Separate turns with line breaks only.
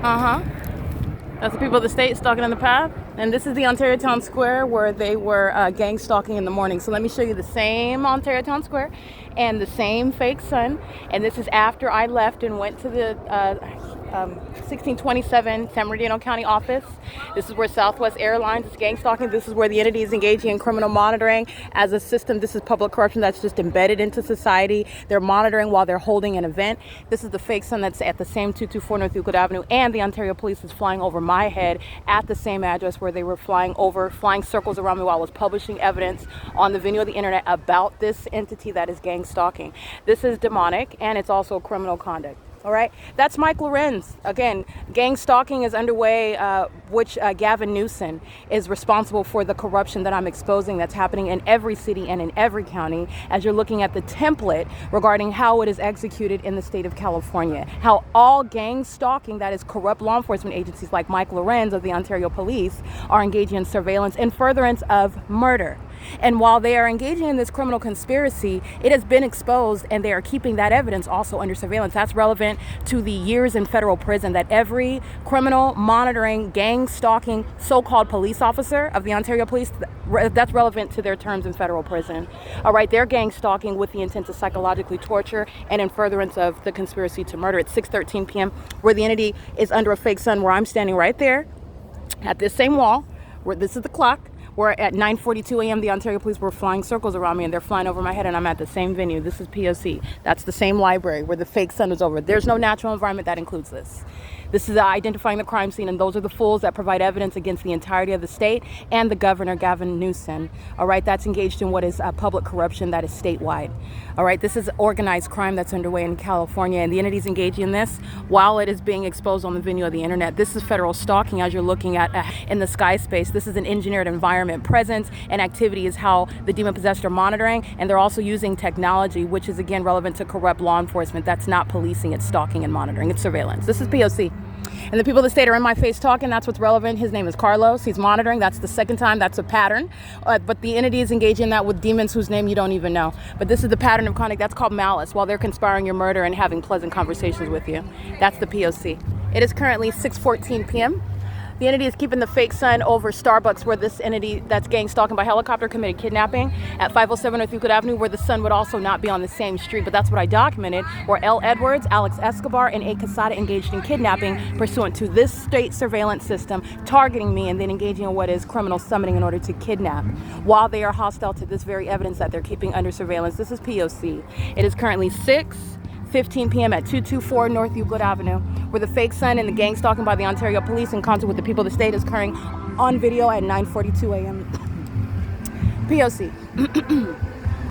That's the people of the state stalking in the path. And this is the Ontario Town Square where they were gang stalking in the morning. So let me show you the same Ontario Town Square and the same fake sun. And this is after I left and went to the 1627 San Bernardino County office. This is where Southwest Airlines is gang stalking. This is where the entity is engaging in criminal monitoring as a system. This is public corruption that's just embedded into society. They're monitoring while they're holding an event. This is the fake sun that's at the same 224 North Euclid Avenue, and the Ontario Police is flying over my head at the same address where they were flying circles around me while I was publishing evidence on the video of the internet about this entity that is gang stalking. This is demonic, and it's also criminal conduct. All right, that's Mike LORENZ. Again, gang stalking is underway, which Gavin Newsom is responsible for the corruption that I'm exposing that's happening in every city and in every county, as you're looking at the template regarding how it is executed in the state of California. How all gang stalking, that is corrupt law enforcement agencies like Mike LORENZ of the Ontario Police, are engaging in surveillance and furtherance of murder. And while they are engaging in this criminal conspiracy, it has been exposed, and they are keeping that evidence also under surveillance. That's relevant to the years in federal prison that every criminal monitoring, gang stalking, so-called police officer of the Ontario Police, that's relevant to their terms in federal prison. All right, they're gang stalking with the intent to psychologically torture and in furtherance of the conspiracy to murder. It's 6:13 p.m. where the entity is under a fake sun, where I'm standing right there at this same wall, where this is the clock. Where at 9:42 a.m. the Ontario Police were flying circles around me, and they're flying over my head, and I'm at the same venue. This is P.O.C. That's the same library where the fake sun is over. There's no natural environment that includes this. This is identifying the crime scene, and those are the fools that provide evidence against the entirety of the state and the governor, Gavin Newsom. All right, that's engaged in what is public corruption that is statewide. All right, this is organized crime that's underway in California, and the entity's engaging in this while it is being exposed on the venue of the internet. This is federal stalking, as you're looking at in the sky space. This is an engineered environment. Presence and activity is how the demon-possessed are monitoring, and they're also using technology, which is, again, relevant to corrupt law enforcement. That's not policing, it's stalking and monitoring. It's surveillance. This is P.O.C. And the people of the state are in my face talking. That's what's relevant. His name is Carlos. He's monitoring. That's the second time. That's a pattern. But the entity is engaging in that with demons whose name you don't even know. But this is the pattern of conduct. That's called malice, while they're conspiring your murder and having pleasant conversations with you. That's the POC. It is currently 6:14 p.m. The entity is keeping the fake sun over Starbucks, where this entity that's gang stalking by helicopter committed kidnapping at 507 North Euclid Avenue, where the sun would also not be on the same street. But that's what I documented, where L. Edwards, Alex Escobar, and A. Quesada engaged in kidnapping pursuant to this state surveillance system, targeting me and then engaging in what is criminal summoning in order to kidnap, while they are hostile to this very evidence that they're keeping under surveillance. This is POC. It is currently 6:15 p.m. at 224 North Euclid Avenue, where the fake sun and the gang stalking by the Ontario Police in concert with the people of the state is occurring on video at 9:42 a.m. POC.